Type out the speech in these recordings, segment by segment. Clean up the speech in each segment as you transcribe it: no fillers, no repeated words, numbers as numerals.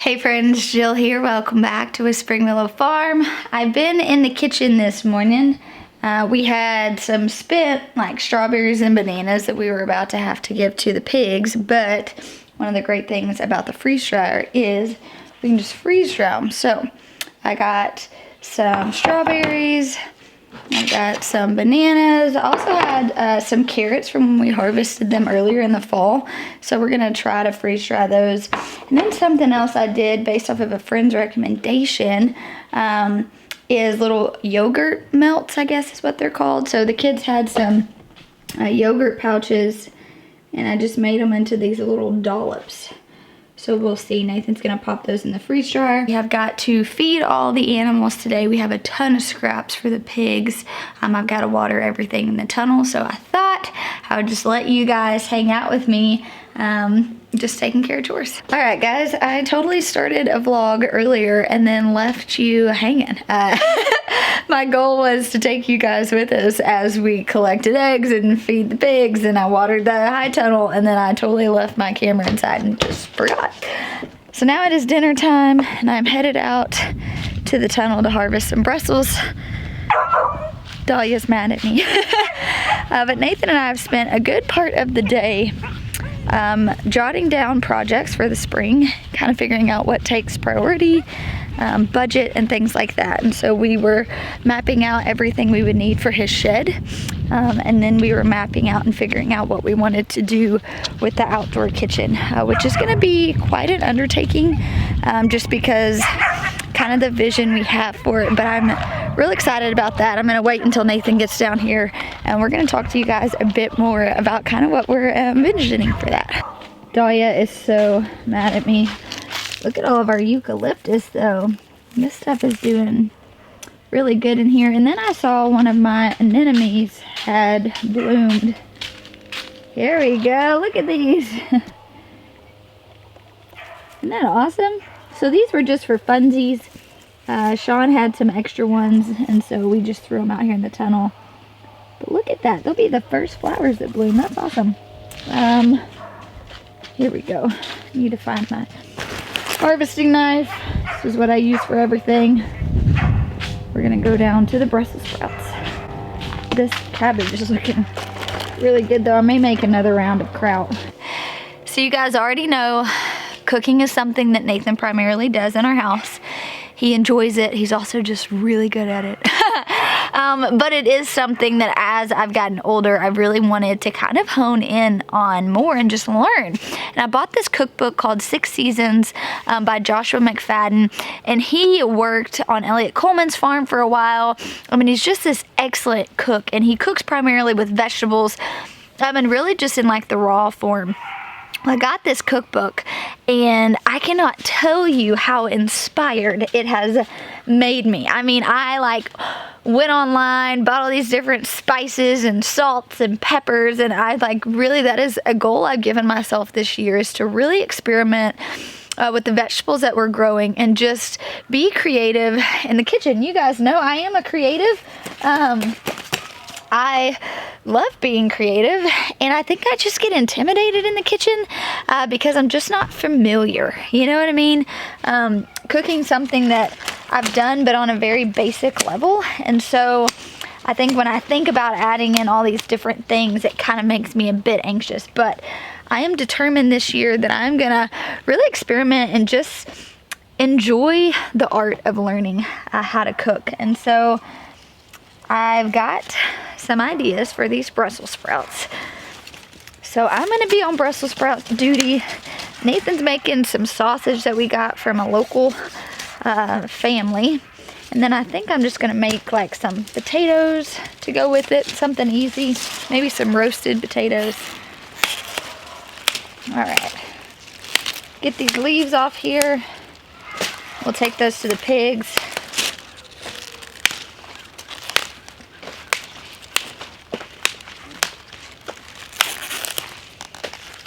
Hey friends, Jill here. Welcome back to a Spring Willow Farm. I've been in the kitchen this morning. We had some spent like strawberries and bananas that we were about to have to give to the pigs, but one of the great things about the freeze dryer is we can just freeze dry them. So I got some strawberries, I got some bananas. I also had some carrots from when we harvested them earlier in the fall. So we're gonna try to freeze dry those. And then something else I did based off of a friend's recommendation is little yogurt melts, I guess is what they're called. So the kids had some yogurt pouches and I just made them into these little dollops. So we'll see. Nathan's gonna pop those in the freeze dryer. We have got to feed all the animals today. We have a ton of scraps for the pigs. I've got to water everything in the tunnel. So I thought I would just let you guys hang out with me, just taking care of chores. All right, guys, I totally started a vlog earlier and then left you hanging. My goal was to take you guys with us as we collected eggs and feed the pigs, and I watered the high tunnel, and then I totally left my camera inside and just forgot. So now it is dinner time and I'm headed out to the tunnel to harvest some Brussels. Dahlia's mad at me. But Nathan and I have spent a good part of the day jotting down projects for the spring, kind of figuring out what takes priority, budget and things like that. And so we were mapping out everything we would need for his shed, and then we were mapping out and figuring out what we wanted to do with the outdoor kitchen, which is going to be quite an undertaking, just because kind of the vision we have for it. But I'm real excited about that. I'm going to wait until Nathan gets down here and we're going to talk to you guys a bit more about kind of what we're envisioning for that. Dahlia is so mad at me. Look at all of our eucalyptus though. This stuff is doing really good in here. And then I saw one of my anemones had bloomed. Here we go. Look at these. Isn't that awesome? So these were just for funsies. Sean had some extra ones, and so we just threw them out here in the tunnel. But look at that. They'll be the first flowers that bloom. That's awesome. Here we go. I need to find my harvesting knife. This is what I use for everything. We're gonna go down to the Brussels sprouts. This cabbage is looking really good though. I may make another round of kraut. So you guys already know cooking is something that Nathan primarily does in our house. He enjoys it. He's also just really good at it. But it is something that as I've gotten older, I've really wanted to kind of hone in on more and just learn. And I bought this cookbook called 6 Seasons by Joshua McFadden. And he worked on Elliot Coleman's farm for a while. I mean, he's just this excellent cook. And he cooks primarily with vegetables. And really just in like the raw form. I got this cookbook and I cannot tell you how inspired it has made me. I mean, I like went online, bought all these different spices and salts and peppers, and I like really, that is a goal I've given myself this year, is to really experiment with the vegetables that we're growing and just be creative in the kitchen. You guys know I am a creative. I love being creative, and I think I just get intimidated in the kitchen because I'm just not familiar. You know what I mean? Cooking something that I've done but on a very basic level, and so I think when I think about adding in all these different things, it kind of makes me a bit anxious. But I am determined this year that I'm gonna really experiment and just enjoy the art of learning how to cook. And so I've got some ideas for these Brussels sprouts. So I'm gonna be on Brussels sprouts duty. Nathan's making some sausage that we got from a local family. And then I think I'm just gonna make like some potatoes to go with it, something easy. Maybe some roasted potatoes. All right, get these leaves off here. We'll take those to the pigs.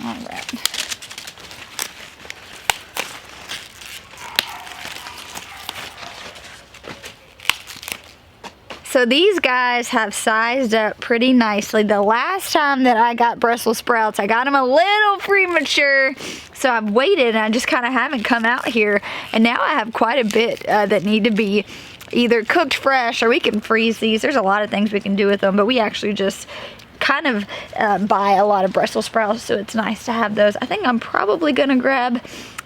All right. So these guys have sized up pretty nicely. The last time that I got Brussels sprouts, I got them a little premature. So I've waited and I just kind of haven't come out here. And now I have quite a bit that need to be either cooked fresh, or we can freeze these. There's a lot of things we can do with them, but we actually just kind of buy a lot of Brussels sprouts, so it's nice to have those. I think I'm probably gonna grab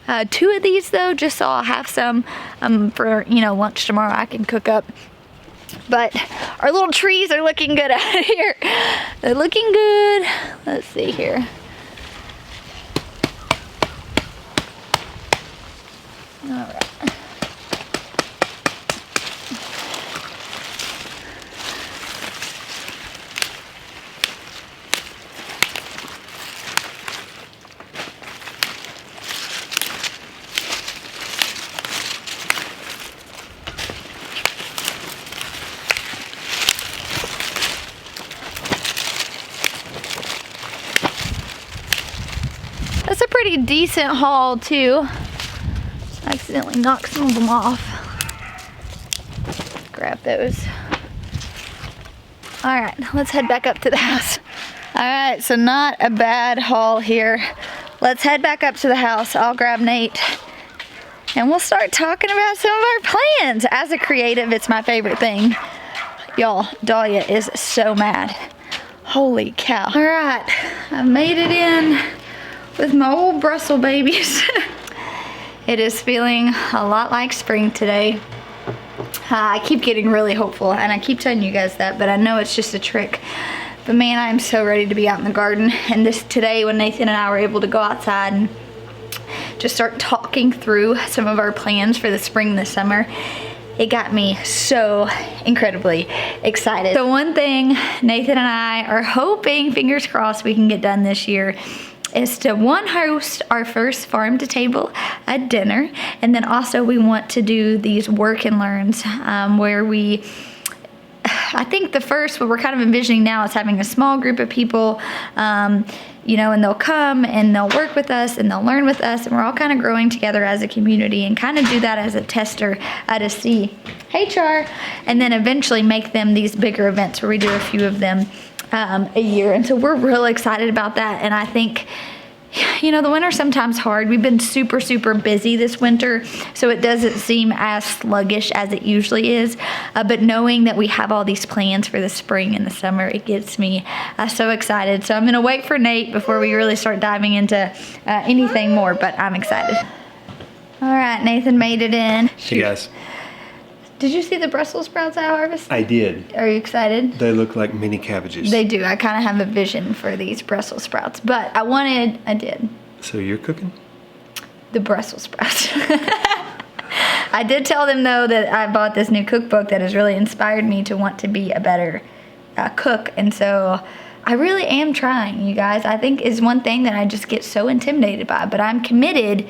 2 of these though, just so I'll have some for, you know, lunch tomorrow I can cook up. But our little trees are looking good out here. They're looking good. Let's see here. All right. That's a pretty decent haul too. Accidentally knocked some of them off. Grab those. All right, let's head back up to the house. All right, so not a bad haul here. Let's head back up to the house. I'll grab Nate and we'll start talking about some of our plans. As a creative, it's my favorite thing. Y'all, Dahlia is so mad. Holy cow. All right, I made it in with my old Brussels babies. It is feeling a lot like spring today. I keep getting really hopeful and I keep telling you guys that, but I know it's just a trick. But man, I'm so ready to be out in the garden. And today when Nathan and I were able to go outside and just start talking through some of our plans for the spring this summer, it got me so incredibly excited. So one thing Nathan and I are hoping, fingers crossed, we can get done this year is to host our first farm to table dinner, and then also we want to do these work and learns where I think the first, what we're kind of envisioning now is having a small group of people, you know, and they'll come and they'll work with us and they'll learn with us, and we're all kind of growing together as a community and kind of do that as a tester to see, hey Char, and then eventually make them these bigger events where we do a few of them a year. And so we're real excited about that. And I think, you know, the winter's sometimes hard. We've been super, super busy this winter, so it doesn't seem as sluggish as it usually is. But knowing that we have all these plans for the spring and the summer, it gets me so excited. So I'm gonna wait for Nate before we really start diving into anything more, but I'm excited. All right, Nathan made it in. Hey guys. Did you see the Brussels sprouts I harvested? I did. Are you excited? They look like mini cabbages. They do. I kind of have a vision for these Brussels sprouts, but I did. So you're cooking? The Brussels sprouts. I did tell them though that I bought this new cookbook that has really inspired me to want to be a better cook, and so I really am trying, you guys. I think is one thing that I just get so intimidated by, but I'm committed.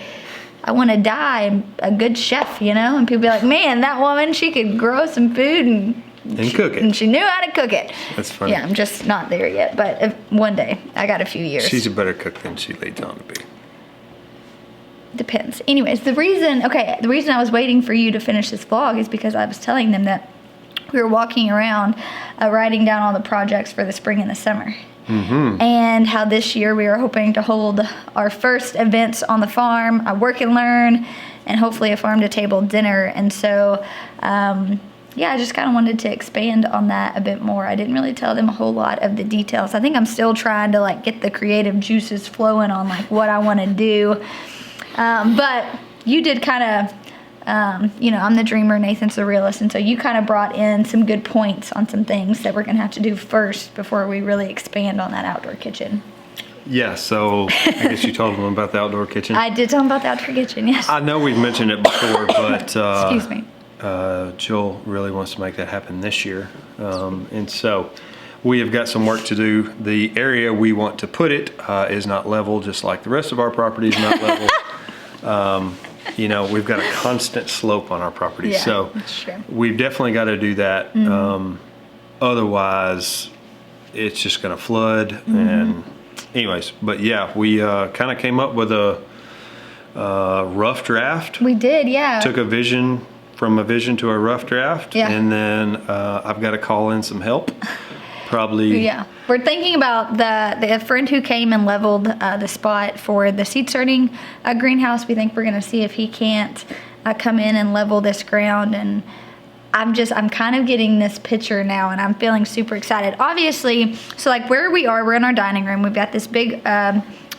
I want to die a good chef, you know? And people be like, man, that woman, she could grow some food and cook it. And she knew how to cook it. That's funny. Yeah, I'm just not there yet, but one day. I got a few years. She's a better cook than she lays on to be. Depends. Anyways, the reason I was waiting for you to finish this vlog is because I was telling them that we were walking around writing down all the projects for the spring and the summer. Mm-hmm. And how this year we are hoping to hold our first events on the farm, a work and learn, and hopefully a farm to table dinner. And so, yeah, I just kind of wanted to expand on that a bit more. I didn't really tell them a whole lot of the details. I think I'm still trying to like get the creative juices flowing on like what I want to do. But you did kind of, you know, I'm the dreamer, Nathan's the realist, and so you kind of brought in some good points on some things that we're going to have to do first before we really expand on that outdoor kitchen. Yeah, so I guess you told them about the outdoor kitchen. I did tell them about the outdoor kitchen, yes. I know we've mentioned it before, but excuse me. Joel really wants to make that happen this year. And so we have got some work to do. The area we want to put it is not level, just like the rest of our property is not level. You know, we've got a constant slope on our property, yeah, so that's true. We've definitely got to do that. Mm-hmm. Otherwise, it's just going to flood. Mm-hmm. And anyways, but yeah, we kind of came up with a rough draft. We did, yeah. Took a vision from a vision to a rough draft, yeah. And then I've got to call in some help. probably. Yeah. We're thinking about the friend who came and leveled the spot for the seed starting greenhouse. We think we're going to see if he can't come in and level this ground. And I'm kind of getting this picture now, and I'm feeling super excited. Obviously, so like where we are, we're in our dining room. We've got this big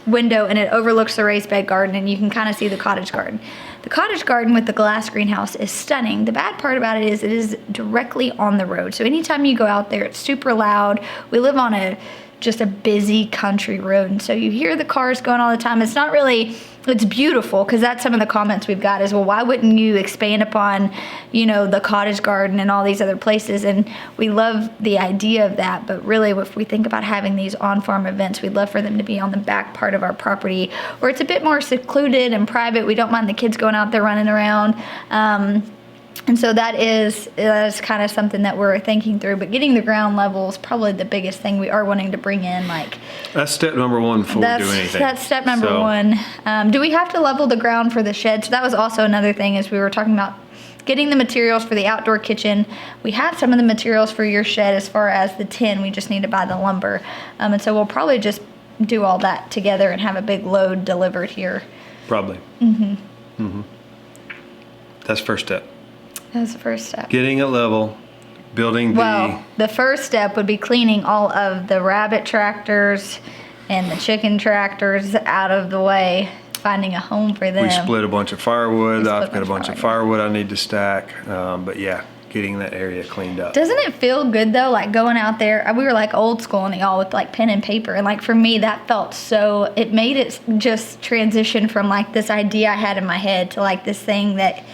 window, and it overlooks the raised bed garden, and you can kind of see the cottage garden. The cottage garden with the glass greenhouse is stunning. The bad part about it is directly on the road. So anytime you go out there, it's super loud. We live on just a busy country road, and so you hear the cars going all the time. It's not really, it's beautiful, because that's some of the comments we've got is, well, why wouldn't you expand upon, the cottage garden and all these other places? And we love the idea of that, but really if we think about having these on-farm events, we'd love for them to be on the back part of our property, where it's a bit more secluded and private. We don't mind the kids going out there running around. And so that is kind of something that we're thinking through. But getting the ground level is probably the biggest thing we are wanting to bring in. That's step number one before we do anything. That's step number one. Do we have to level the ground for the shed? So that was also another thing, as we were talking about getting the materials for the outdoor kitchen. We have some of the materials for your shed as far as the tin. We just need to buy the lumber. And so we'll probably just do all that together and have a big load delivered here. Probably. That's first step. That's the first step. Getting it level, building the first step would be cleaning all of the rabbit tractors and the chicken tractors out of the way, finding a home for them. We split a bunch of firewood. I've got a bunch of firewood I need to stack. But yeah, getting that area cleaned up. Doesn't it feel good though, like going out there? We were like old school and y'all with like pen and paper, and like for me that felt so, it made it just transition from like this idea I had in my head to like this thing that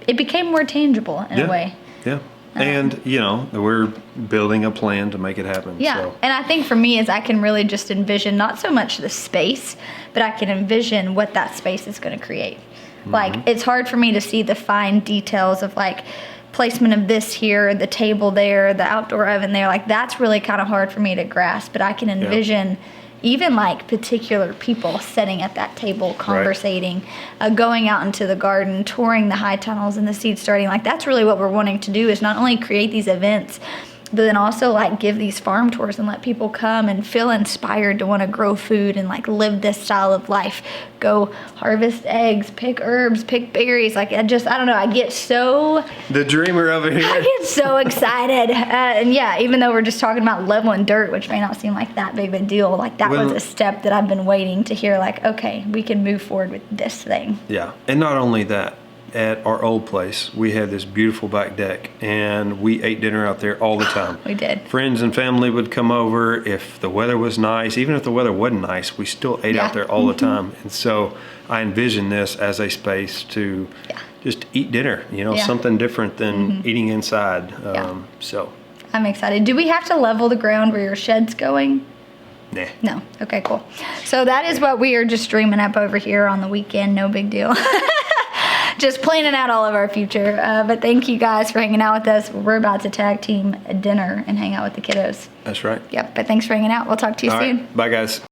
it became more tangible in a way. Yeah. And, we're building a plan to make it happen. Yeah. So. And I think for me is I can really just envision not so much the space, but I can envision what that space is going to create. Like, it's hard for me to see the fine details of like placement of this here, the table there, the outdoor oven there. Like, that's really kind of hard for me to grasp, but I can envision even like particular people sitting at that table, conversating, going out into the garden, touring the high tunnels and the seed starting. Like, that's really what we're wanting to do, is not only create these events, but then also like give these farm tours and let people come and feel inspired to want to grow food and like live this style of life. Go harvest eggs, pick herbs, pick berries. Like, I don't know, I get so... The dreamer over here. I get so excited. And yeah, even though we're just talking about leveling dirt, which may not seem like that big of a deal, like that was a step that I've been waiting to hear, like, okay, we can move forward with this thing. Yeah, and not only that, at our old place, we had this beautiful back deck, and we ate dinner out there all the time. We did. Friends and family would come over. If the weather was nice, even if the weather wasn't nice, we still ate out there all the time. And so I envision this as a space to just eat dinner, something different than eating inside. So I'm excited. Do we have to level the ground where your shed's going? Nah. No. Okay, cool. So that is what we are just dreaming up over here on the weekend. No big deal. Just planning out all of our future. But thank you guys for hanging out with us. We're about to tag team a dinner and hang out with the kiddos. That's right. Yep. But thanks for hanging out. We'll talk to you soon. Right. Bye, guys.